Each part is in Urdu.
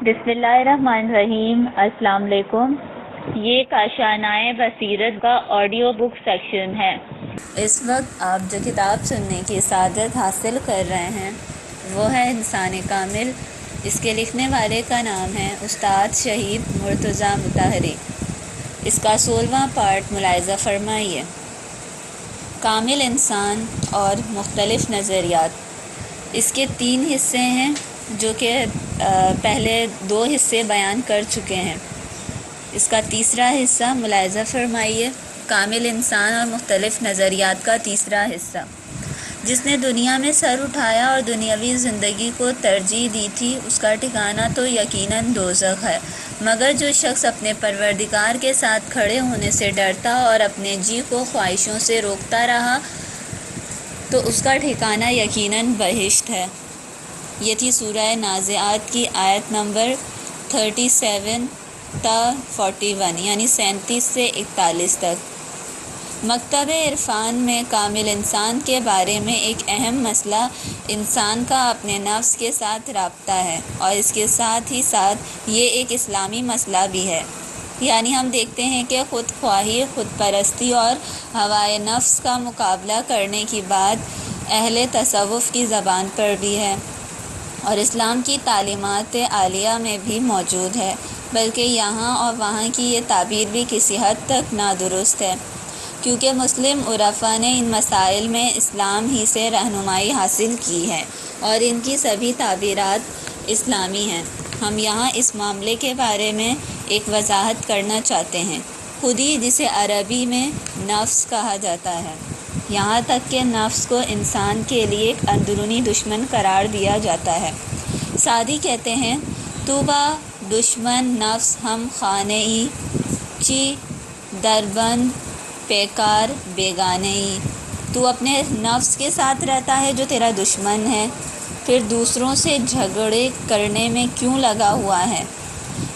بسم اللہ الرحمن الرحیم۔ السلام علیکم۔ یہ کاشانۂ بصیرت کا آڈیو بک سیکشن ہے۔ اس وقت آپ جو کتاب سننے کی سعادت حاصل کر رہے ہیں وہ ہے انسان کامل۔ اس کے لکھنے والے کا نام ہے استاد شہید مرتضیٰ مطہری۔ اس کا 16واں پارٹ ملاحظہ فرمائیے۔ کامل انسان اور مختلف نظریات۔ اس کے 3 حصے ہیں جو کہ پہلے 2 حصے بیان کر چکے ہیں۔ اس کا تیسرا حصہ ملاحظہ فرمائیے۔ کامل انسان اور مختلف نظریات کا تیسرا حصہ۔ جس نے دنیا میں سر اٹھایا اور دنیاوی زندگی کو ترجیح دی تھی، اس کا ٹھکانہ تو یقیناً دوزخ ہے، مگر جو شخص اپنے پروردگار کے ساتھ کھڑے ہونے سے ڈرتا اور اپنے جی کو خواہشوں سے روکتا رہا تو اس کا ٹھکانہ یقیناً بہشت ہے۔ یہ تھی سورہ نازعات کی آیت نمبر 37 تا 41، یعنی 37 سے 41 تک۔ مکتب عرفان میں کامل انسان کے بارے میں ایک اہم مسئلہ انسان کا اپنے نفس کے ساتھ رابطہ ہے، اور اس کے ساتھ ہی ساتھ یہ ایک اسلامی مسئلہ بھی ہے۔ یعنی ہم دیکھتے ہیں کہ خود خواہی، خود پرستی اور ہوائے نفس کا مقابلہ کرنے کی بات اہل تصوف کی زبان پر بھی ہے، اور اسلام کی تعلیمات عالیہ میں بھی موجود ہے، بلکہ یہاں اور وہاں کی یہ تعبیر بھی کسی حد تک نادرست ہے، کیونکہ مسلم عرفا نے ان مسائل میں اسلام ہی سے رہنمائی حاصل کی ہے اور ان کی سبھی تعبیرات اسلامی ہیں۔ ہم یہاں اس معاملے کے بارے میں ایک وضاحت کرنا چاہتے ہیں۔ خودی، جسے عربی میں نفس کہا جاتا ہے، یہاں تک کہ نفس کو انسان کے لیے ایک اندرونی دشمن قرار دیا جاتا ہے۔ سعدی کہتے ہیں، تو با دشمن نفس ہم خانہی، چی دربند پیکار بیگانہی۔ تو اپنے نفس کے ساتھ رہتا ہے جو تیرا دشمن ہے، پھر دوسروں سے جھگڑے کرنے میں کیوں لگا ہوا ہے؟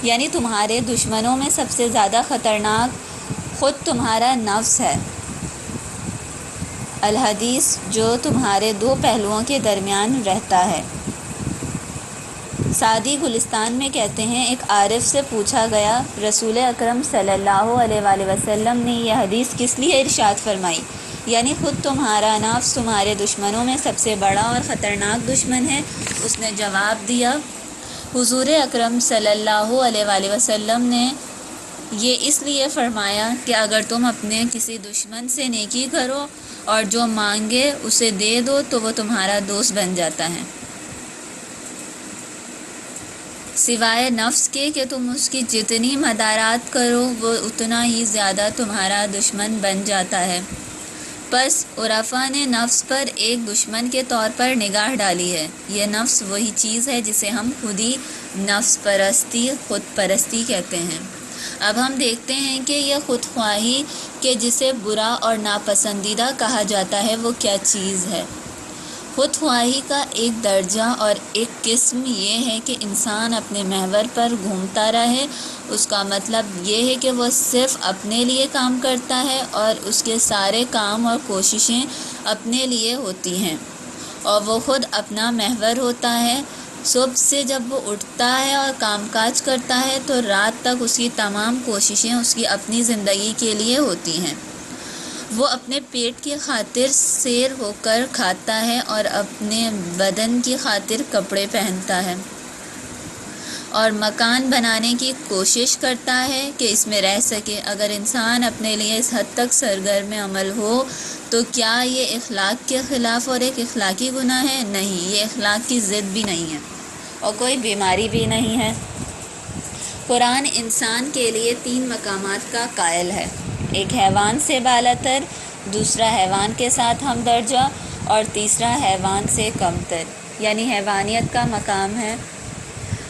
یعنی تمہارے دشمنوں میں سب سے زیادہ خطرناک خود تمہارا نفس ہے، الحدیث، جو تمہارے 2 پہلوؤں کے درمیان رہتا ہے۔ سعدی گلستان میں کہتے ہیں، ایک عارف سے پوچھا گیا، رسول اکرم صلی اللہ علیہ وآلہ وسلم نے یہ حدیث کس لیے ارشاد فرمائی؟ یعنی خود تمہارا نفس تمہارے دشمنوں میں سب سے بڑا اور خطرناک دشمن ہے۔ اس نے جواب دیا، حضور اکرم صلی اللہ علیہ وآلہ وسلم نے یہ اس لیے فرمایا کہ اگر تم اپنے کسی دشمن سے نیکی کرو اور جو مانگے اسے دے دو تو وہ تمہارا دوست بن جاتا ہے، سوائے نفس کے کہ تم اس کی جتنی مدارات کرو وہ اتنا ہی زیادہ تمہارا دشمن بن جاتا ہے۔ پس عرفا نے نفس پر ایک دشمن کے طور پر نگاہ ڈالی ہے۔ یہ نفس وہی چیز ہے جسے ہم خودی، نفس پرستی، خود پرستی کہتے ہیں۔ اب ہم دیکھتے ہیں کہ یہ خود خواہی کہ جسے برا اور ناپسندیدہ کہا جاتا ہے وہ کیا چیز ہے۔ خود خواہی کا ایک درجہ اور ایک قسم یہ ہے کہ انسان اپنے محور پر گھومتا رہے۔ اس کا مطلب یہ ہے کہ وہ صرف اپنے لیے کام کرتا ہے اور اس کے سارے کام اور کوششیں اپنے لیے ہوتی ہیں، اور وہ خود اپنا محور ہوتا ہے۔ صبح سے جب وہ اٹھتا ہے اور کام کاج کرتا ہے تو رات تک اس کی تمام کوششیں اس کی اپنی زندگی کے لیے ہوتی ہیں۔ وہ اپنے پیٹ کی خاطر سیر ہو کر کھاتا ہے اور اپنے بدن کی خاطر کپڑے پہنتا ہے اور مکان بنانے کی کوشش کرتا ہے کہ اس میں رہ سکے۔ اگر انسان اپنے لیے اس حد تک سرگرم عمل ہو تو کیا یہ اخلاق کے خلاف اور ایک اخلاقی گناہ ہے؟ نہیں، یہ اخلاق کی ضد بھی نہیں ہے اور کوئی بیماری بھی نہیں ہے۔ قرآن انسان کے لیے 3 مقامات کا قائل ہے، ایک حیوان سے بالاتر، دوسرا حیوان کے ساتھ ہم درجہ، اور تیسرا حیوان سے کم تر، یعنی حیوانیت کا مقام ہے۔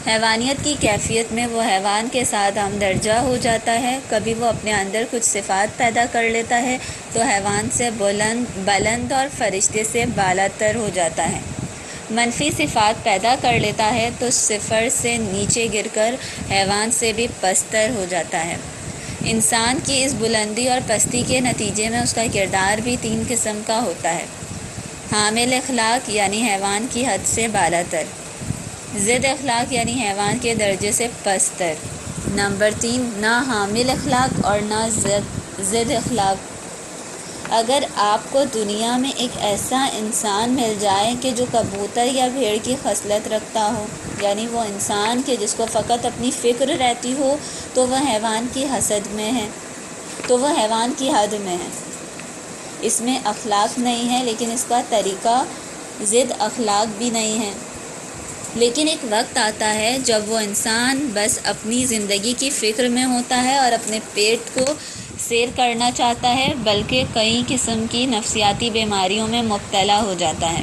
حیوانیت کی کیفیت میں وہ حیوان کے ساتھ ہم درجہ ہو جاتا ہے۔ کبھی وہ اپنے اندر کچھ صفات پیدا کر لیتا ہے تو حیوان سے بلند اور فرشتے سے بالاتر ہو جاتا ہے۔ منفی صفات پیدا کر لیتا ہے تو صفر سے نیچے گر کر حیوان سے بھی پستر ہو جاتا ہے۔ انسان کی اس بلندی اور پستی کے نتیجے میں اس کا کردار بھی 3 قسم کا ہوتا ہے۔ حامل اخلاق، یعنی حیوان کی حد سے بالاتر، ضد اخلاق یعنی حیوان کے درجے سے پستر۔ نمبر 3، نہ حامل اخلاق اور نہ ضد اخلاق۔ اگر آپ کو دنیا میں ایک ایسا انسان مل جائے کہ جو کبوتر یا بھیڑ کی خصلت رکھتا ہو، یعنی وہ انسان کہ جس کو فقط اپنی فکر رہتی ہو، تو وہ حیوان کی حد میں ہے۔ اس میں اخلاق نہیں ہے، لیکن اس کا طریقہ ضد اخلاق بھی نہیں ہے۔ لیکن ایک وقت آتا ہے جب وہ انسان بس اپنی زندگی کی فکر میں ہوتا ہے اور اپنے پیٹ کو سیر کرنا چاہتا ہے، بلکہ کئی قسم کی نفسیاتی بیماریوں میں مبتلا ہو جاتا ہے۔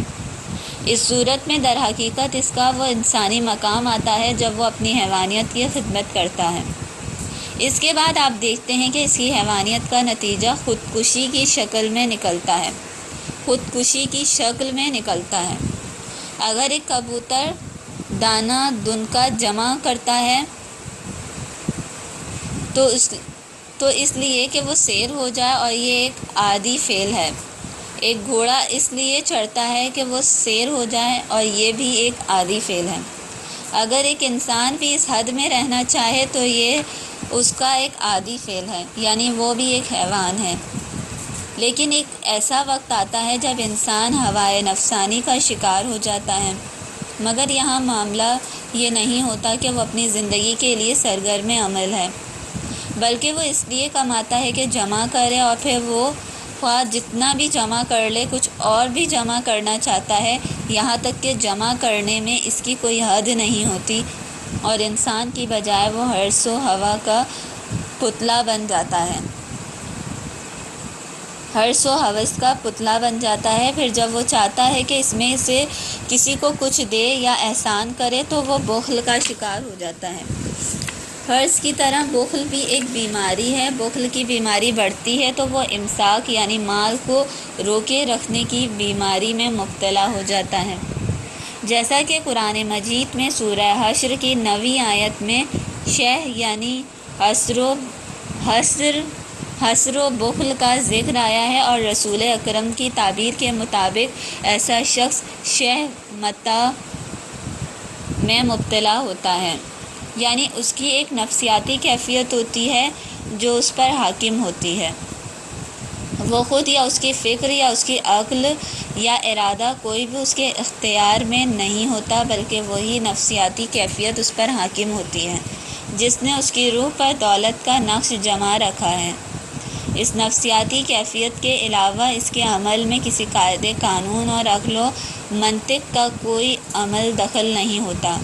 اس صورت میں در حقیقت اس کا وہ انسانی مقام آتا ہے جب وہ اپنی حیوانیت کی خدمت کرتا ہے۔ اس کے بعد آپ دیکھتے ہیں کہ اس کی حیوانیت کا نتیجہ خودکشی کی شکل میں نکلتا ہے۔ اگر ایک کبوتر دانہ دنکا جمع کرتا ہے تو اس لیے کہ وہ سیر ہو جائے، اور یہ ایک عادی فعل ہے۔ ایک گھوڑا اس لیے چڑھتا ہے کہ وہ سیر ہو جائے، اور یہ بھی ایک عادی فعل ہے۔ اگر ایک انسان بھی اس حد میں رہنا چاہے تو یہ اس کا ایک عادی فعل ہے، یعنی وہ بھی ایک حیوان ہے۔ لیکن ایک ایسا وقت آتا ہے جب انسان ہوائے نفسانی کا شکار ہو جاتا ہے، مگر یہاں معاملہ یہ نہیں ہوتا کہ وہ اپنی زندگی کے لیے سرگرم عمل ہے، بلکہ وہ اس لیے کماتا ہے کہ جمع کرے، اور پھر وہ خواہ جتنا بھی جمع کر لے کچھ اور بھی جمع کرنا چاہتا ہے، یہاں تک کہ جمع کرنے میں اس کی کوئی حد نہیں ہوتی، اور انسان کی بجائے وہ حرص و ہوا کا پتلا بن جاتا ہے۔ حرص و ہوس کا پتلا بن جاتا ہے۔ پھر جب وہ چاہتا ہے کہ اس میں سے کسی کو کچھ دے یا احسان کرے تو وہ بخل کا شکار ہو جاتا ہے۔ حرص کی طرح بخل بھی ایک بیماری ہے۔ بخل کی بیماری بڑھتی ہے تو وہ امساک یعنی مال کو روکے رکھنے کی بیماری میں مبتلا ہو جاتا ہے، جیسا کہ قرآن مجید میں سورہ حشر کی 9ویں آیت میں شح یعنی حسر و بخل کا ذکر آیا ہے، اور رسول اکرم کی تعبیر کے مطابق ایسا شخص شح متاع میں مبتلا ہوتا ہے، یعنی اس کی ایک نفسیاتی کیفیت ہوتی ہے جو اس پر حاکم ہوتی ہے۔ وہ خود یا اس کی فکر یا اس کی عقل یا ارادہ کوئی بھی اس کے اختیار میں نہیں ہوتا، بلکہ وہی نفسیاتی کیفیت اس پر حاکم ہوتی ہے جس نے اس کی روح پر دولت کا نقش جما رکھا ہے۔ اس نفسیاتی کیفیت کے علاوہ اس کے عمل میں کسی قاعدے قانون اور عقل و منطق کا کوئی عمل دخل نہیں ہوتا،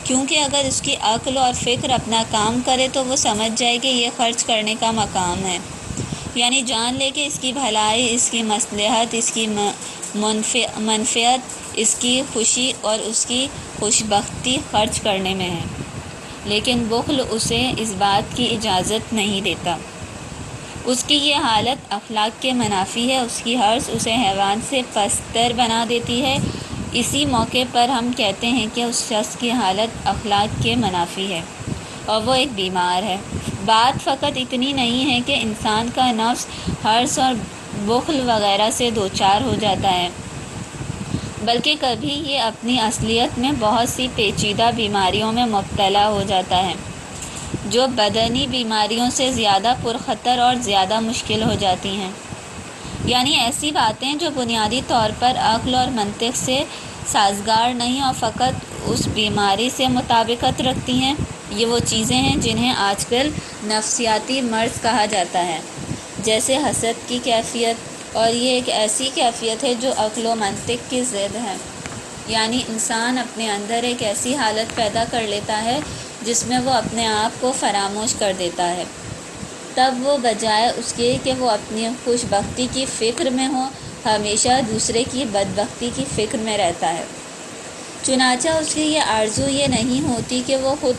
کیونکہ اگر اس کی عقل اور فکر اپنا کام کرے تو وہ سمجھ جائے کہ یہ خرچ کرنے کا مقام ہے، یعنی جان لے کہ اس کی بھلائی، اس کی مصلحت، اس کی منفعت، اس کی خوشی اور اس کی خوشبختی خرچ کرنے میں ہے۔ لیکن بخل اسے اس بات کی اجازت نہیں دیتا۔ اس کی یہ حالت اخلاق کے منافی ہے۔ اس کی حرص اسے حیوان سے پستر بنا دیتی ہے۔ اسی موقع پر ہم کہتے ہیں کہ اس شخص کی حالت اخلاق کے منافی ہے اور وہ ایک بیمار ہے۔ بات فقط اتنی نہیں ہے کہ انسان کا نفس حرص اور بخل وغیرہ سے دوچار ہو جاتا ہے، بلکہ کبھی یہ اپنی اصلیت میں بہت سی پیچیدہ بیماریوں میں مبتلا ہو جاتا ہے، جو بدنی بیماریوں سے زیادہ پرخطر اور زیادہ مشکل ہو جاتی ہیں، یعنی ایسی باتیں جو بنیادی طور پر عقل اور منطق سے سازگار نہیں اور فقط اس بیماری سے مطابقت رکھتی ہیں۔ یہ وہ چیزیں ہیں جنہیں آج کل نفسیاتی مرض کہا جاتا ہے، جیسے حسد کی کیفیت، اور یہ ایک ایسی کیفیت ہے جو عقل و منطق کی ضد ہے، یعنی انسان اپنے اندر ایک ایسی حالت پیدا کر لیتا ہے جس میں وہ اپنے آپ کو فراموش کر دیتا ہے، تب وہ بجائے اس کے کہ وہ اپنی خوش بختی کی فکر میں ہو، ہمیشہ دوسرے کی بدبختی کی فکر میں رہتا ہے۔ چنانچہ اس کی یہ آرزو یہ نہیں ہوتی کہ وہ خود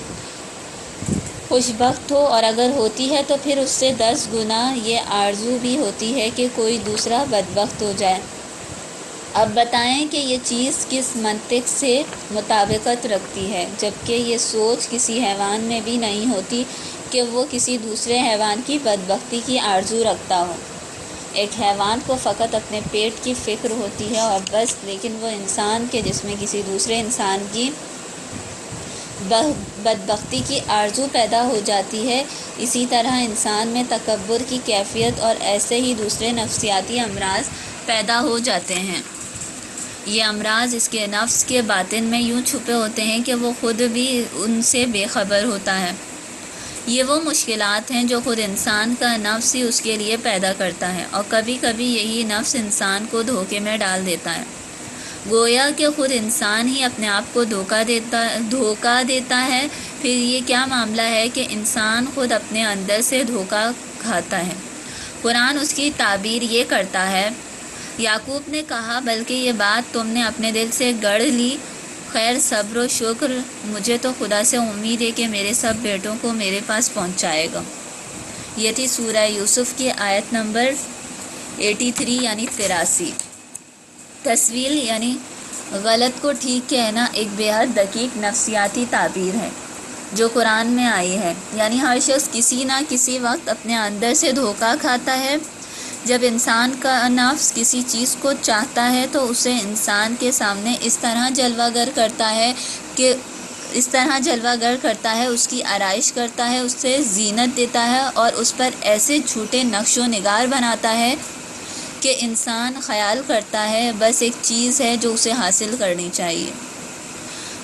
خوش بخت ہو، اور اگر ہوتی ہے تو پھر اس سے 10 گنا یہ آرزو بھی ہوتی ہے کہ کوئی دوسرا بدبخت ہو جائے۔ اب بتائیں کہ یہ چیز کس منطق سے مطابقت رکھتی ہے، جبکہ یہ سوچ کسی حیوان میں بھی نہیں ہوتی کہ وہ کسی دوسرے حیوان کی بدبختی کی آرزو رکھتا ہو۔ ایک حیوان کو فقط اپنے پیٹ کی فکر ہوتی ہے اور بس، لیکن وہ انسان کے جس میں کسی دوسرے انسان کی بدبختی کی آرزو پیدا ہو جاتی ہے۔ اسی طرح انسان میں تکبر کی کیفیت اور ایسے ہی دوسرے نفسیاتی امراض پیدا ہو جاتے ہیں۔ یہ امراض اس کے نفس کے باطن میں یوں چھپے ہوتے ہیں کہ وہ خود بھی ان سے بے خبر ہوتا ہے۔ یہ وہ مشکلات ہیں جو خود انسان کا نفس ہی اس کے لیے پیدا کرتا ہے، اور کبھی کبھی یہی نفس انسان کو دھوکے میں ڈال دیتا ہے۔ گویا کہ خود انسان ہی اپنے آپ کو دھوکا دیتا ہے۔ پھر یہ کیا معاملہ ہے کہ انسان خود اپنے اندر سے دھوکا کھاتا ہے۔ قرآن اس کی تعبیر یہ کرتا ہے۔ یعقوب نے کہا، بلکہ یہ بات تم نے اپنے دل سے گڑھ لی، خیر صبر و شکر، مجھے تو خدا سے امید ہے کہ میرے سب بیٹوں کو میرے پاس پہنچائے گا۔ یہ تھی سورہ یوسف کی آیت نمبر 83 یعنی 83۔ تسویل یعنی غلط کو ٹھیک کہنا ایک بے حد دقیق نفسیاتی تعبیر ہے جو قرآن میں آئی ہے، یعنی ہر شخص کسی نہ کسی وقت اپنے اندر سے دھوکا کھاتا ہے۔ جب انسان کا نفس کسی چیز کو چاہتا ہے تو اسے انسان کے سامنے اس طرح جلوہ گر کرتا ہے، اس کی آرائش کرتا ہے، اسے زینت دیتا ہے اور اس پر ایسے جھوٹے نقش و نگار بناتا ہے کہ انسان خیال کرتا ہے بس ایک چیز ہے جو اسے حاصل کرنی چاہیے۔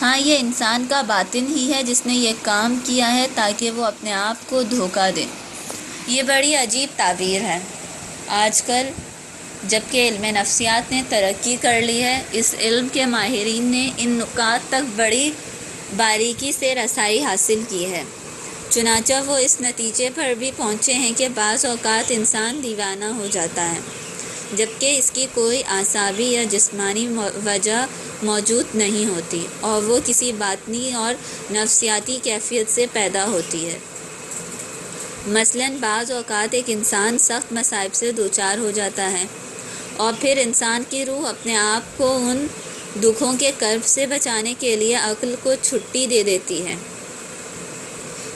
ہاں، یہ انسان کا باطن ہی ہے جس نے یہ کام کیا ہے تاکہ وہ اپنے آپ کو دھوکا دے۔ یہ بڑی عجیب تعبیر ہے۔ آج کل جبکہ علم نفسیات نے ترقی کر لی ہے، اس علم کے ماہرین نے ان نکات تک بڑی باریکی سے رسائی حاصل کی ہے۔ چنانچہ وہ اس نتیجے پر بھی پہنچے ہیں کہ بعض اوقات انسان دیوانہ ہو جاتا ہے جبکہ اس کی کوئی اعصابی یا جسمانی وجہ موجود نہیں ہوتی، اور وہ کسی باطنی اور نفسیاتی کیفیت سے پیدا ہوتی ہے۔ مثلاً بعض اوقات ایک انسان سخت مصائب سے دوچار ہو جاتا ہے اور پھر انسان کی روح اپنے آپ کو ان دکھوں کے کرب سے بچانے کے لیے عقل کو چھٹی دے دیتی ہے۔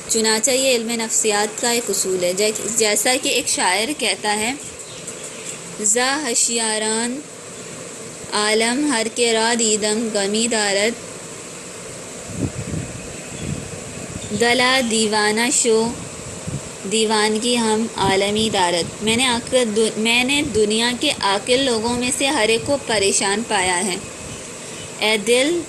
چنانچہ یہ علم نفسیات کا ایک اصول ہے، جیسا کہ ایک شاعر کہتا ہے، ز ہشیاران عالم ہر کے را دیدم غمی دارد، دلا دیوانہ شو دیوانگی ہم عالمی دارد۔ میں نے دنیا کے عاقل لوگوں میں سے ہر ایک کو پریشان پایا ہے، اے دل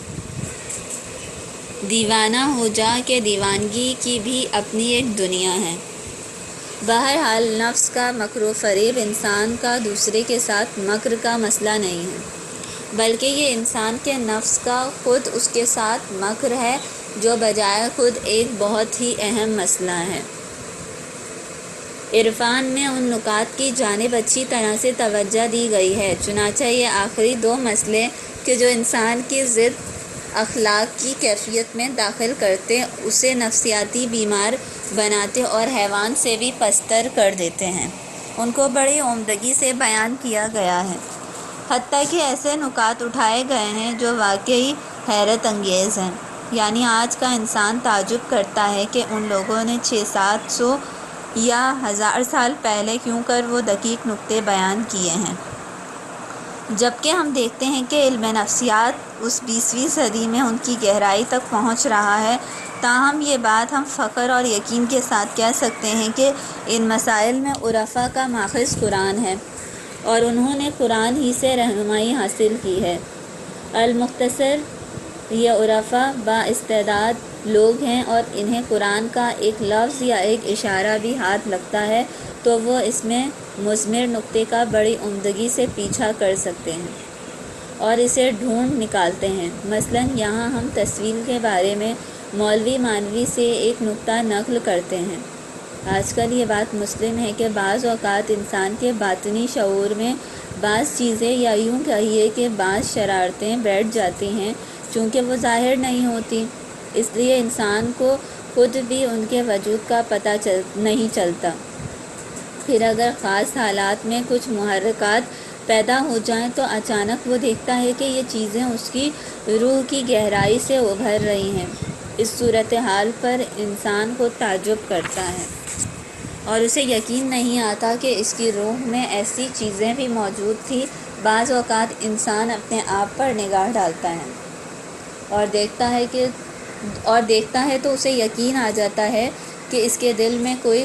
دیوانہ ہو جا کہ دیوانگی کی بھی اپنی ایک دنیا ہے۔ بہرحال نفس کا مکر و فریب انسان کا دوسرے کے ساتھ مکر کا مسئلہ نہیں ہے، بلکہ یہ انسان کے نفس کا خود اس کے ساتھ مکر ہے، جو بجائے خود ایک بہت ہی اہم مسئلہ ہے۔ عرفان میں ان نکات کی جانب اچھی طرح سے توجہ دی گئی ہے۔ چنانچہ یہ آخری دو مسئلے کہ جو انسان کی ضد اخلاق کی کیفیت میں داخل کرتے، اسے نفسیاتی بیمار بناتے اور حیوان سے بھی پستر کر دیتے ہیں، ان کو بڑی عمدگی سے بیان کیا گیا ہے۔ حتیٰ کہ ایسے نکات اٹھائے گئے ہیں جو واقعی حیرت انگیز ہیں۔ یعنی آج کا انسان تعجب کرتا ہے کہ ان لوگوں نے 600-700 یا 1000 سال پہلے کیوں کر وہ دقیق نکتے بیان کیے ہیں، جبکہ ہم دیکھتے ہیں کہ علم نفسیات اس 20ویں صدی میں ان کی گہرائی تک پہنچ رہا ہے۔ تاہم یہ بات ہم فخر اور یقین کے ساتھ کہہ سکتے ہیں کہ ان مسائل میں عرفا کا ماخذ قرآن ہے اور انہوں نے قرآن ہی سے رہنمائی حاصل کی ہے۔ المختصر، یہ عرفا با استعداد لوگ ہیں اور انہیں قرآن کا ایک لفظ یا ایک اشارہ بھی ہاتھ لگتا ہے تو وہ اس میں مثمر نکتے کا بڑی عمدگی سے پیچھا کر سکتے ہیں اور اسے ڈھونڈ نکالتے ہیں۔ مثلاً یہاں ہم تسویل کے بارے میں مولوی مانوی سے ایک نکتہ نقل کرتے ہیں۔ آج کل یہ بات مسلم ہے کہ بعض اوقات انسان کے باطنی شعور میں بعض چیزیں یا یوں کہیے کہ بعض شرارتیں بیٹھ جاتی ہیں، چونکہ وہ ظاہر نہیں ہوتی، اس لیے انسان کو خود بھی ان کے وجود کا پتہ نہیں چلتا۔ پھر اگر خاص حالات میں کچھ محرکات پیدا ہو جائیں تو اچانک وہ دیکھتا ہے کہ یہ چیزیں اس کی روح کی گہرائی سے ابھر رہی ہیں۔ اس صورتحال پر انسان کو تعجب کرتا ہے اور اسے یقین نہیں آتا کہ اس کی روح میں ایسی چیزیں بھی موجود تھیں۔ بعض اوقات انسان اپنے آپ پر نگاہ ڈالتا ہے اور دیکھتا ہے کہ اور دیکھتا ہے تو اسے یقین آ جاتا ہے کہ اس کے دل میں کوئی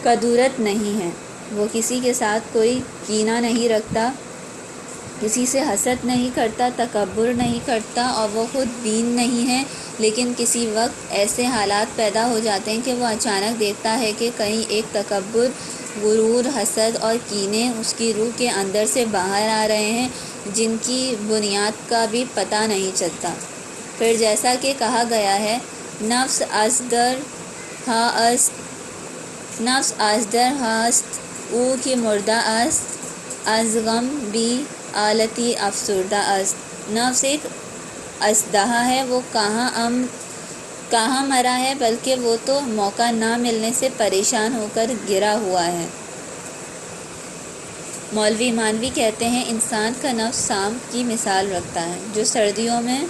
کدورت نہیں ہے، وہ کسی کے ساتھ کوئی کینہ نہیں رکھتا، کسی سے حسد نہیں کرتا، تکبر نہیں کرتا، اور وہ خود بین نہیں ہے، لیکن کسی وقت ایسے حالات پیدا ہو جاتے ہیں کہ وہ اچانک دیکھتا ہے کہ کہیں ایک تکبر، غرور، حسد اور کینے اس کی روح کے اندر سے باہر آ رہے ہیں، جن کی بنیاد کا بھی پتہ نہیں چلتا۔ پھر جیسا کہ کہا گیا ہے، نفس ازدر ہست او کی مردہ است، از غم بی آلتی افسردہ است۔ نفس ایک اژدہا ہے، وہ کہاں مرا ہے، بلکہ وہ تو موقع نہ ملنے سے پریشان ہو کر گرا ہوا ہے۔ مولوی مانوی کہتے ہیں، انسان کا نفس سانپ کی مثال رکھتا ہے جو سردیوں میں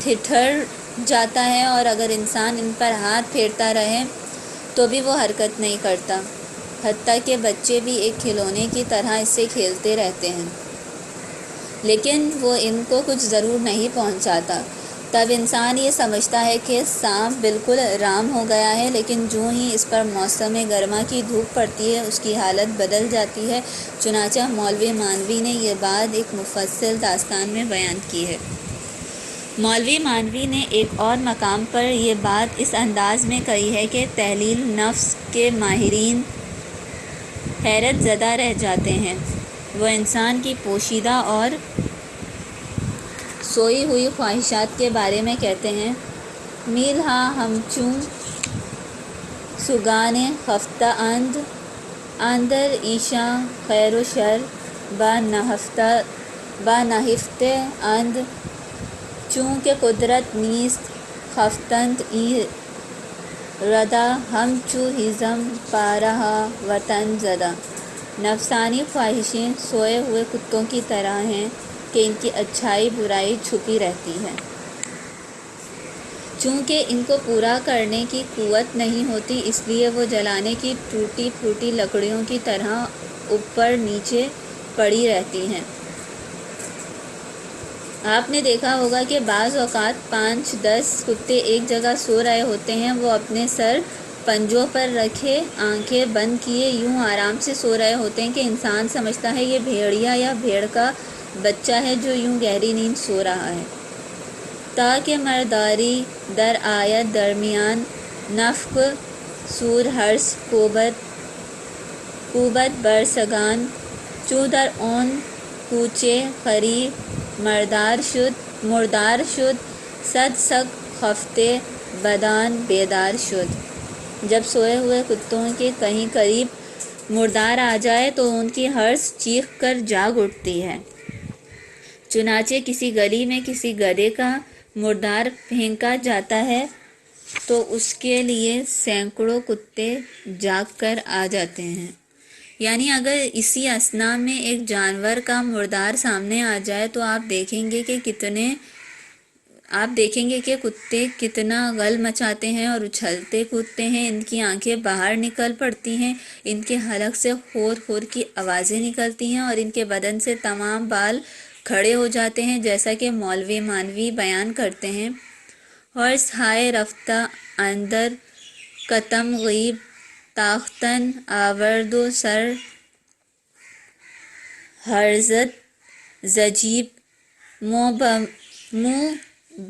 ٹھٹھر جاتا ہے، اور اگر انسان ان پر ہاتھ پھیرتا رہے تو بھی وہ حرکت نہیں کرتا، حتیٰ کہ بچے بھی ایک کھلونے کی طرح اس سے کھیلتے رہتے ہیں، لیکن وہ ان کو کچھ ضرور نہیں پہنچاتا۔ تب انسان یہ سمجھتا ہے کہ سانپ بالکل رام ہو گیا ہے، لیکن جو ہی اس پر موسم گرما کی دھوپ پڑتی ہے اس کی حالت بدل جاتی ہے۔ چنانچہ مولوی مانوی نے یہ بات ایک مفصل داستان میں بیان کی ہے۔ مولوی مانوی نے ایک اور مقام پر یہ بات اس انداز میں کہی ہے کہ تحلیل نفس کے ماہرین حیرت زدہ رہ جاتے ہیں۔ وہ انسان کی پوشیدہ اور سوئی ہوئی خواہشات کے بارے میں کہتے ہیں، میل ہاں ہمچوں سوگان خفتہ اند، اندر ایشاں خیر و شر با نہفتے اند، چونکہ قدرت نیست خفتند ای ردہ، ہمچو ہیزم پارہا وطن زدہ۔ نفسانی خواہشیں سوئے ہوئے کتوں کی طرح ہیں کہ ان کی اچھائی برائی چھپی رہتی ہے۔ چونکہ ان کو پورا کرنے کی قوت نہیں ہوتی، اس لیے وہ جلانے کی ٹوٹی پھوٹی لکڑیوں کی طرح اوپر نیچے پڑی رہتی ہیں۔ آپ نے دیکھا ہوگا کہ بعض اوقات 5-10 کتے ایک جگہ سو رہے ہوتے ہیں، وہ اپنے سر پنجوں پر رکھے، آنکھیں بند کیے یوں آرام سے سو رہے ہوتے ہیں کہ انسان سمجھتا ہے یہ بھیڑیا یا بھیڑ کا بچہ ہے جو یوں گہری نیند سو رہا ہے۔ تاکہ مرداری در آید درمیان، نفخ سور ہرس کوبت بر سگان، چو در اون کوچے خری مردار شد، صد سگ خفتے بدان بیدار شد۔ جب سوئے ہوئے کتوں کے کہیں قریب مردار آ جائے تو ان کی ہرس چیخ کر جاگ اٹھتی ہے۔ چنانچہ کسی گلی میں کسی گدھے کا مردار پھینکا جاتا ہے تو اس کے لیے سینکڑوں کتے جاگ کر آ جاتے ہیں۔ یعنی اگر اسی اثنا میں ایک جانور کا مردار سامنے آ جائے تو آپ دیکھیں گے کہ کتے کتنا غل مچاتے ہیں اور اچھلتے کودتے ہیں، ان کی آنکھیں باہر نکل پڑتی ہیں، ان کے حلق سے خور خور کی آوازیں نکلتی ہیں اور ان کے بدن سے تمام بال کھڑے ہو جاتے ہیں، جیسا کہ مولوی مانوی بیان کرتے ہیں۔ ہرس ہائے رفتہ اندر کتم غیب، تاختن آورد و سر ہرزد زجیب، مو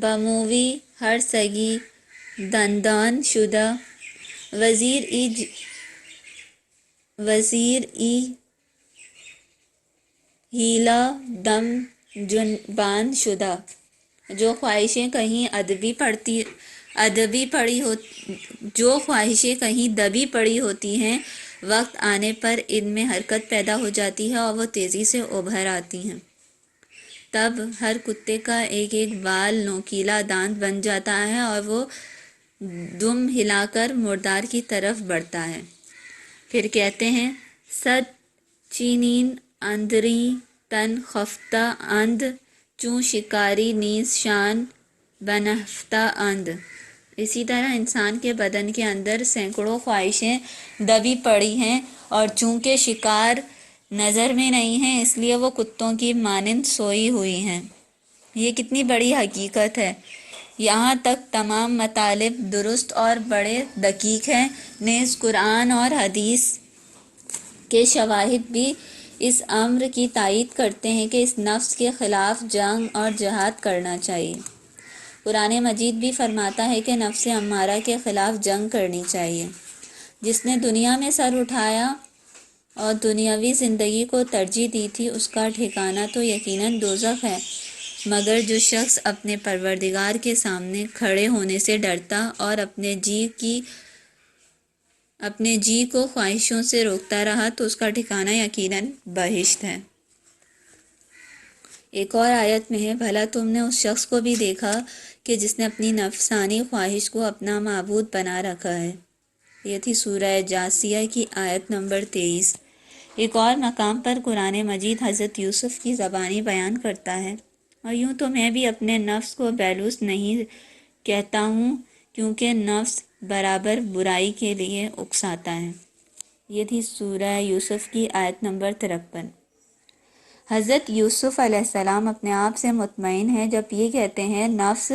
بموی ہر سگی دندان شدہ، وزیر ای ہیلا دم جنبان شدہ۔ جو خواہشیں کہیں دبی پڑی ہوتی ہیں، وقت آنے پر ان میں حرکت پیدا ہو جاتی ہے اور وہ تیزی سے ابھر آتی ہیں۔ تب ہر کتے کا ایک ایک بال نوکیلا دانت بن جاتا ہے اور وہ دم ہلا کر مردار کی طرف بڑھتا ہے۔ پھر کہتے ہیں، صد چینین اندریں تن خفتہ اند، چوں شکاری نیز شان بنہفتہ اند۔ اسی طرح انسان کے بدن کے اندر سینکڑوں خواہشیں دبی پڑی ہیں، اور چونکہ شکار نظر میں نہیں ہیں اس لیے وہ کتوں کی مانند سوئی ہوئی ہیں۔ یہ کتنی بڑی حقیقت ہے یہاں تک تمام مطالب درست اور بڑے دقیق ہیں، نیز قرآن اور حدیث کے شواہد بھی اس امر کی تائید کرتے ہیں کہ اس نفس کے خلاف جنگ اور جہاد کرنا چاہیے۔ قرآن مجید بھی فرماتا ہے کہ نفس امارہ کے خلاف جنگ کرنی چاہیے۔ جس نے دنیا میں سر اٹھایا اور دنیاوی زندگی کو ترجیح دی تھی، اس کا ٹھکانہ تو یقیناً دوزخ ہے، مگر جو شخص اپنے پروردگار کے سامنے کھڑے ہونے سے ڈرتا اور اپنے جی کو خواہشوں سے روکتا رہا تو اس کا ٹھکانہ یقیناً بہشت ہے۔ ایک اور آیت میں ہے، بھلا تم نے اس شخص کو بھی دیکھا کہ جس نے اپنی نفسانی خواہش کو اپنا معبود بنا رکھا ہے۔ یہ تھی سورہ جاثیہ کی آیت نمبر 23۔ ایک اور مقام پر قرآن مجید حضرت یوسف کی زبانی بیان کرتا ہے، اور یوں تو میں بھی اپنے نفس کو بیلوس نہیں کہتا ہوں، کیونکہ نفس برابر برائی کے لیے اکساتا ہے۔ یہ تھی سورہ یوسف کی آیت نمبر 53۔ حضرت یوسف علیہ السلام اپنے آپ سے مطمئن ہیں جب یہ کہتے ہیں نفس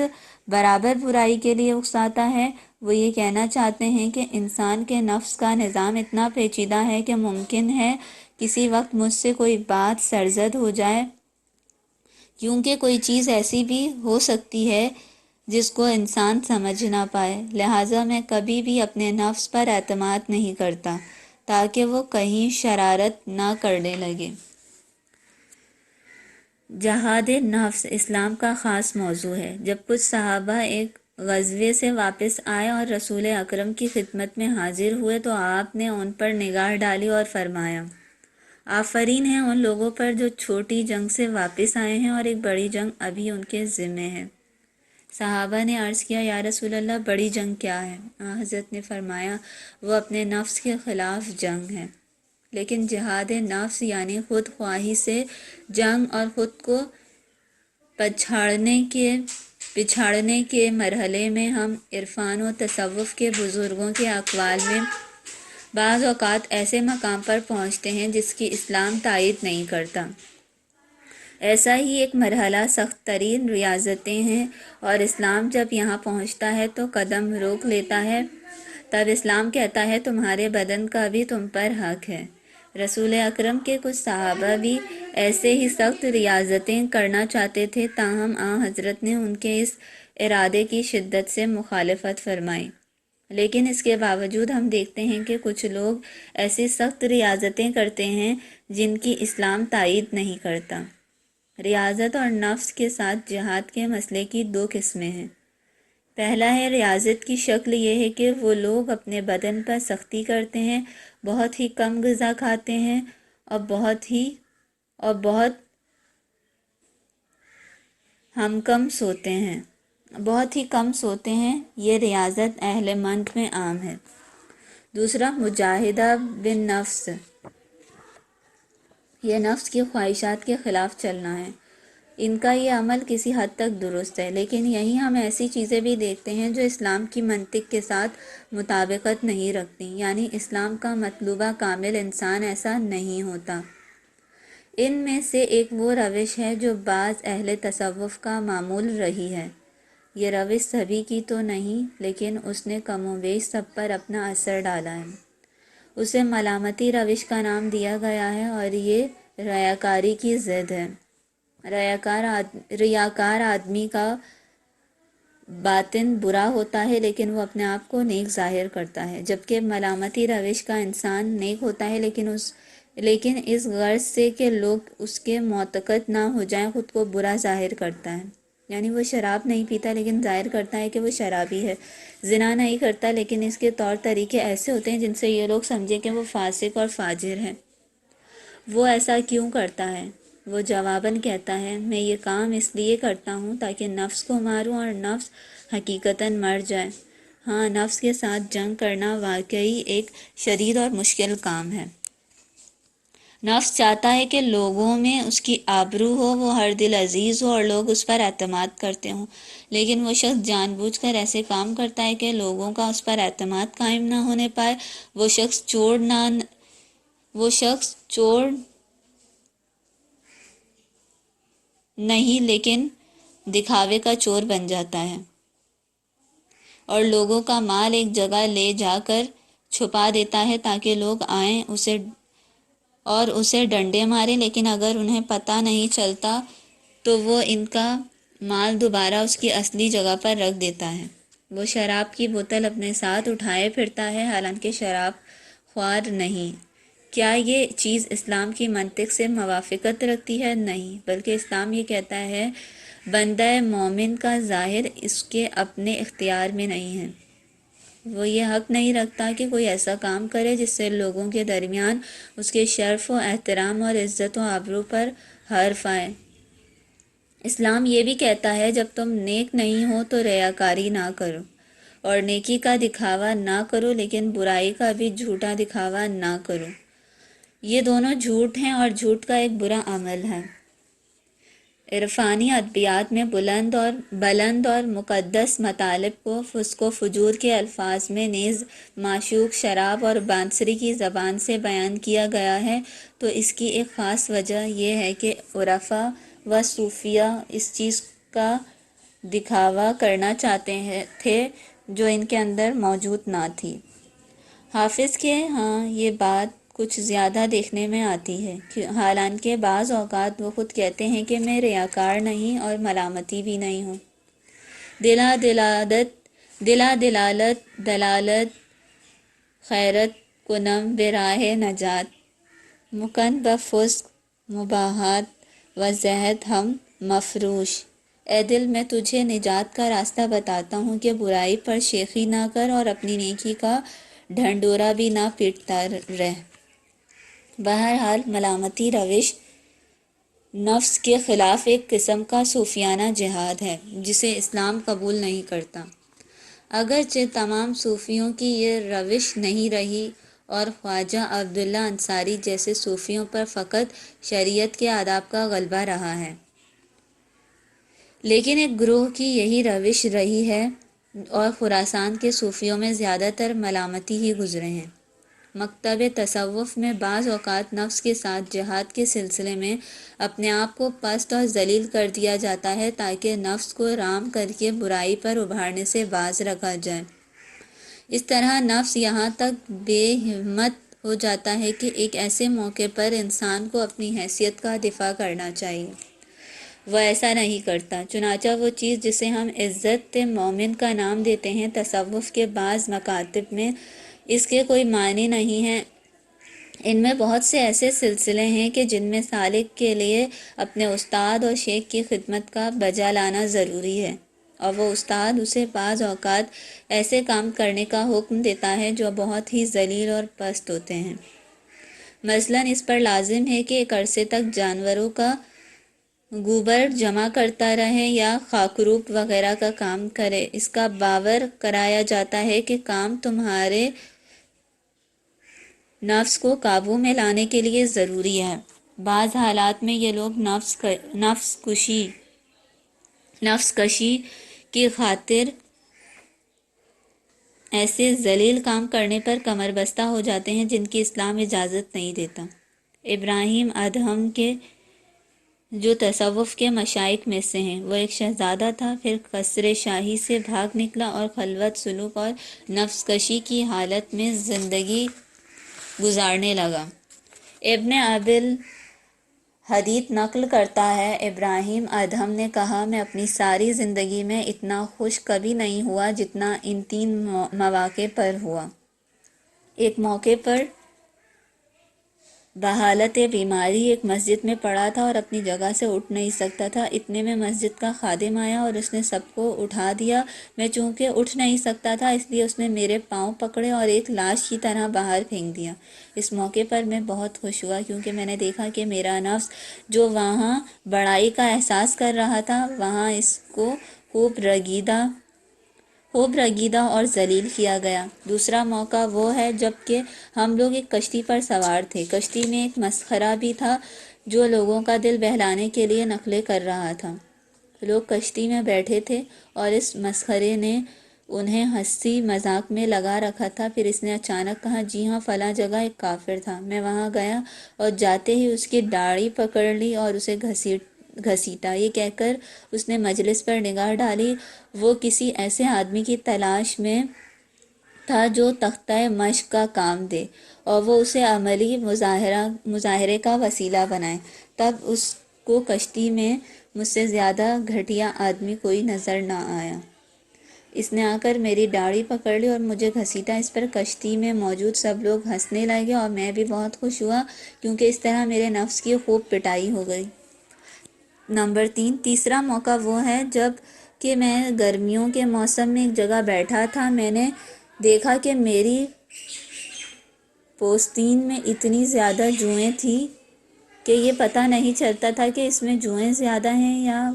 برابر برائی کے لیے اکساتا ہے۔ وہ یہ کہنا چاہتے ہیں کہ انسان کے نفس کا نظام اتنا پیچیدہ ہے کہ ممکن ہے کسی وقت مجھ سے کوئی بات سرزد ہو جائے، کیونکہ کوئی چیز ایسی بھی ہو سکتی ہے جس کو انسان سمجھ نہ پائے، لہٰذا میں کبھی بھی اپنے نفس پر اعتماد نہیں کرتا تاکہ وہ کہیں شرارت نہ کرنے لگے۔ جہاد نفس اسلام کا خاص موضوع ہے۔ جب کچھ صحابہ ایک غزوے سے واپس آئے اور رسول اکرم کی خدمت میں حاضر ہوئے تو آپ نے ان پر نگاہ ڈالی اور فرمایا، آفرین ہیں ان لوگوں پر جو چھوٹی جنگ سے واپس آئے ہیں اور ایک بڑی جنگ ابھی ان کے ذمے ہے۔ صحابہ نے عرض کیا، یا رسول اللہ، بڑی جنگ کیا ہے؟ حضرت نے فرمایا، وہ اپنے نفس کے خلاف جنگ ہے۔ لیکن جہاد نفس یعنی خود خواہی سے جنگ اور خود کو پچھاڑنے کے مرحلے میں ہم عرفان و تصوف کے بزرگوں کے اقوال میں بعض اوقات ایسے مقام پر پہنچتے ہیں جس کی اسلام تائید نہیں کرتا۔ ایسا ہی ایک مرحلہ سخت ترین ریاضتیں ہیں، اور اسلام جب یہاں پہنچتا ہے تو قدم روک لیتا ہے۔ تب اسلام کہتا ہے تمہارے بدن کا بھی تم پر حق ہے۔ رسول اکرم کے کچھ صحابہ بھی ایسے ہی سخت ریاضتیں کرنا چاہتے تھے، تاہم حضرت نے ان کے اس ارادے کی شدت سے مخالفت فرمائی۔ لیکن اس کے باوجود ہم دیکھتے ہیں کہ کچھ لوگ ایسی سخت ریاضتیں کرتے ہیں جن کی اسلام تائید نہیں کرتا۔ ریاضت اور نفس کے ساتھ جہاد کے مسئلے کی دو قسمیں ہیں۔ پہلا ہے، ریاضت کی شکل یہ ہے کہ وہ لوگ اپنے بدن پر سختی کرتے ہیں، بہت ہی کم غذا کھاتے ہیں اور بہت ہی کم سوتے ہیں۔ یہ ریاضت اہل منطق میں عام ہے۔ دوسرا، مجاہدہ بالنفس، یہ نفس کی خواہشات کے خلاف چلنا ہے۔ ان کا یہ عمل کسی حد تک درست ہے، لیکن یہیں ہم ایسی چیزیں بھی دیکھتے ہیں جو اسلام کی منطق کے ساتھ مطابقت نہیں رکھتی، یعنی اسلام کا مطلوبہ کامل انسان ایسا نہیں ہوتا۔ ان میں سے ایک وہ روش ہے جو بعض اہل تصوف کا معمول رہی ہے۔ یہ روش سبھی کی تو نہیں، لیکن اس نے کم و بیش سب پر اپنا اثر ڈالا ہے۔ اسے ملامتی روش کا نام دیا گیا ہے، اور یہ ریاکاری کی ضد ہے۔ ریاکار آدمی کا باطن برا ہوتا ہے لیکن وہ اپنے آپ کو نیک ظاہر کرتا ہے، جبکہ ملامتی روش کا انسان نیک ہوتا ہے لیکن اس غرض سے کہ لوگ اس کے معتقد نہ ہو جائیں خود کو برا ظاہر کرتا ہے۔ یعنی وہ شراب نہیں پیتا لیکن ظاہر کرتا ہے کہ وہ شرابی ہے، زنا نہیں کرتا لیکن اس کے طور طریقے ایسے ہوتے ہیں جن سے یہ لوگ سمجھیں کہ وہ فاسق اور فاجر ہے۔ وہ ایسا کیوں کرتا ہے؟ وہ جواباً کہتا ہے، میں یہ کام اس لیے کرتا ہوں تاکہ نفس کو ماروں، اور نفس حقیقتاً مر جائے۔ ہاں، نفس کے ساتھ جنگ کرنا واقعی ایک شدید اور مشکل کام ہے۔ نفس چاہتا ہے کہ لوگوں میں اس کی آبرو ہو، وہ ہر دل عزیز ہو اور لوگ اس پر اعتماد کرتے ہوں، لیکن وہ شخص جان بوجھ کر ایسے کام کرتا ہے کہ لوگوں کا اس پر اعتماد قائم نہ ہونے پائے۔ وہ شخص چور نہیں لیکن دکھاوے کا چور بن جاتا ہے۔ اور لوگوں کا مال ایک جگہ لے جا کر چھپا دیتا ہے تاکہ لوگ آئیں اسے ڈنڈے ماریں، لیکن اگر انہیں پتہ نہیں چلتا تو وہ ان کا مال دوبارہ اس کی اصلی جگہ پر رکھ دیتا ہے۔ وہ شراب کی بوتل اپنے ساتھ اٹھائے پھرتا ہے حالانکہ شراب خوار نہیں۔ کیا یہ چیز اسلام کی منطق سے موافقت رکھتی ہے؟ نہیں، بلکہ اسلام یہ کہتا ہے بندہ مومن کا ظاہر اس کے اپنے اختیار میں نہیں ہے۔ وہ یہ حق نہیں رکھتا کہ کوئی ایسا کام کرے جس سے لوگوں کے درمیان اس کے شرف و احترام اور عزت و آبرو پر حرف آئے۔ اسلام یہ بھی کہتا ہے جب تم نیک نہیں ہو تو ریاکاری نہ کرو، اور نیکی کا دکھاوا نہ کرو لیکن برائی کا بھی جھوٹا دکھاوا نہ کرو۔ یہ دونوں جھوٹ ہیں اور جھوٹ کا ایک برا عمل ہے۔ عرفانی ادبیات میں بلند اور مقدس مطالب کو فسق و فجور کے الفاظ میں نیز معشوق، شراب اور بانسری کی زبان سے بیان کیا گیا ہے، تو اس کی ایک خاص وجہ یہ ہے کہ عرفا و صوفیہ اس چیز کا دکھاوا کرنا چاہتے تھے جو ان کے اندر موجود نہ تھی۔ حافظ کے ہاں یہ بات کچھ زیادہ دیکھنے میں آتی ہے، حالانکہ بعض اوقات وہ خود کہتے ہیں کہ میں ریاکار نہیں اور ملامتی بھی نہیں ہوں۔ دلا دلالت دلالت خیرت کنم براہ نجات، مکن بفسق مباحات و زہد ہم مفروش۔ اے دل، میں تجھے نجات کا راستہ بتاتا ہوں کہ برائی پر شیخی نہ کر اور اپنی نیکی کا ڈھنڈورا بھی نہ پیٹتا رہ۔ بہرحال ملامتی روش نفس کے خلاف ایک قسم کا صوفیانہ جہاد ہے جسے اسلام قبول نہیں کرتا۔ اگرچہ تمام صوفیوں کی یہ روش نہیں رہی اور خواجہ عبداللہ انصاری جیسے صوفیوں پر فقط شریعت کے آداب کا غلبہ رہا ہے، لیکن ایک گروہ کی یہی روش رہی ہے اور خراسان کے صوفیوں میں زیادہ تر ملامتی ہی گزرے ہیں۔ مکتب تصوف میں بعض اوقات نفس کے ساتھ جہاد کے سلسلے میں اپنے آپ کو پست اور ذلیل کر دیا جاتا ہے تاکہ نفس کو رام کر کے برائی پر ابھارنے سے باز رکھا جائے۔ اس طرح نفس یہاں تک بے ہمت ہو جاتا ہے کہ ایک ایسے موقع پر انسان کو اپنی حیثیت کا دفاع کرنا چاہیے، وہ ایسا نہیں کرتا۔ چنانچہ وہ چیز جسے ہم عزت مومن کا نام دیتے ہیں، تصوف کے بعض مکاتب میں اس کے کوئی معنی نہیں ہے۔ ان میں بہت سے ایسے سلسلے ہیں کہ جن میں سالک کے لیے اپنے استاد اور شیخ کی خدمت کا بجا لانا ضروری ہے، اور وہ استاد اسے بعض اوقات ایسے کام کرنے کا حکم دیتا ہے جو بہت ہی ذلیل اور پست ہوتے ہیں۔ مثلاً اس پر لازم ہے کہ ایک عرصے تک جانوروں کا گوبر جمع کرتا رہے یا خاکروب وغیرہ کا کام کرے۔ اس کا باور کرایا جاتا ہے کہ کام تمہارے نفس کو قابو میں لانے کے لیے ضروری ہے۔ بعض حالات میں یہ لوگ نفس کشی کی خاطر ایسے ذلیل کام کرنے پر کمر بستہ ہو جاتے ہیں جن کی اسلام اجازت نہیں دیتا۔ ابراہیم ادہم کے جو تصوف کے مشائخ میں سے ہیں، وہ ایک شہزادہ تھا، پھر قصر شاہی سے بھاگ نکلا اور خلوت سلوک اور نفس کشی کی حالت میں زندگی گزارنے لگا۔ ابن ابی الحدیث نقل کرتا ہے، ابراہیم ادہم نے کہا، میں اپنی ساری زندگی میں اتنا خوش کبھی نہیں ہوا جتنا ان 3 مواقع پر ہوا۔ ایک موقع پر بحالت بیماری ایک مسجد میں پڑا تھا اور اپنی جگہ سے اٹھ نہیں سکتا تھا۔ اتنے میں مسجد کا خادم آیا اور اس نے سب کو اٹھا دیا۔ میں چونکہ اٹھ نہیں سکتا تھا اس لیے اس نے میرے پاؤں پکڑے اور ایک لاش کی طرح باہر پھینک دیا۔ اس موقع پر میں بہت خوش ہوا کیونکہ میں نے دیکھا کہ میرا نفس جو وہاں بڑائی کا احساس کر رہا تھا، وہاں اس کو خوب رگیدہ اور ذلیل کیا گیا۔ دوسرا موقع وہ ہے جب کہ ہم لوگ ایک کشتی پر سوار تھے۔ کشتی میں ایک مسخرہ بھی تھا جو لوگوں کا دل بہلانے کے لیے نقلیں کر رہا تھا۔ لوگ کشتی میں بیٹھے تھے اور اس مسخرے نے انہیں ہنسی مذاق میں لگا رکھا تھا۔ پھر اس نے اچانک کہا، جی ہاں، فلاں جگہ ایک کافر تھا۔ میں وہاں گیا اور جاتے ہی اس کی داڑھی پکڑ لی اور اسے گھسیٹا۔ یہ کہہ کر اس نے مجلس پر نگاہ ڈالی۔ وہ کسی ایسے آدمی کی تلاش میں تھا جو تختہ مشق کا کام دے اور وہ اسے عملی مظاہرے کا وسیلہ بنائے۔ تب اس کو کشتی میں مجھ سے زیادہ گھٹیا آدمی کوئی نظر نہ آیا۔ اس نے آ کر میری داڑھی پکڑ لی اور مجھے گھسیٹا۔ اس پر کشتی میں موجود سب لوگ ہنسنے لگے اور میں بھی بہت خوش ہوا، کیونکہ اس طرح میرے نفس کی خوب پٹائی ہو گئی۔ نمبر 3، تیسرا موقع وہ ہے جب کہ میں گرمیوں کے موسم میں ایک جگہ بیٹھا تھا۔ میں نے دیکھا کہ میری پوستین میں اتنی زیادہ جوئیں تھیں کہ یہ پتہ نہیں چلتا تھا کہ اس میں جوئیں زیادہ ہیں یا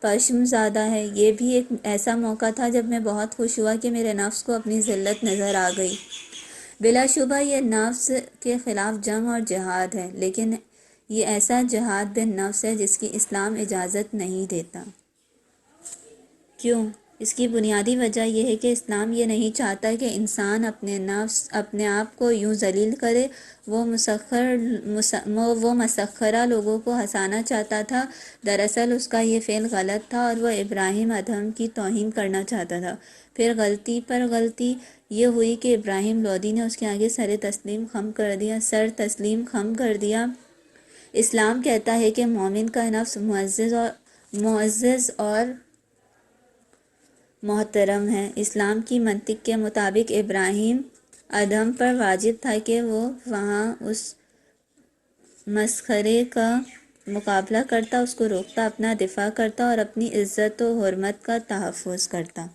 پشم زیادہ ہے۔ یہ بھی ایک ایسا موقع تھا جب میں بہت خوش ہوا کہ میرے نفس کو اپنی ذلت نظر آ گئی۔ بلا شبہ یہ نفس کے خلاف جنگ اور جہاد ہے، لیکن یہ ایسا جہاد بالنفس ہے جس کی اسلام اجازت نہیں دیتا۔ کیوں؟ اس کی بنیادی وجہ یہ ہے کہ اسلام یہ نہیں چاہتا کہ انسان اپنے آپ کو یوں ذلیل کرے۔ وہ مسخرہ لوگوں کو ہنسانا چاہتا تھا۔ دراصل اس کا یہ فعل غلط تھا اور وہ ابراہیم ادھم کی توہین کرنا چاہتا تھا۔ پھر غلطی پر غلطی یہ ہوئی کہ ابراہیم لودھی نے اس کے آگے سر تسلیم خم کر دیا۔ اسلام کہتا ہے کہ مومن کا نفس معزز اور محترم ہے۔ اسلام کی منطق کے مطابق ابراہیم ادھم پر واجب تھا کہ وہ وہاں اس مسخرے کا مقابلہ کرتا، اس کو روکتا، اپنا دفاع کرتا اور اپنی عزت و حرمت کا تحفظ کرتا۔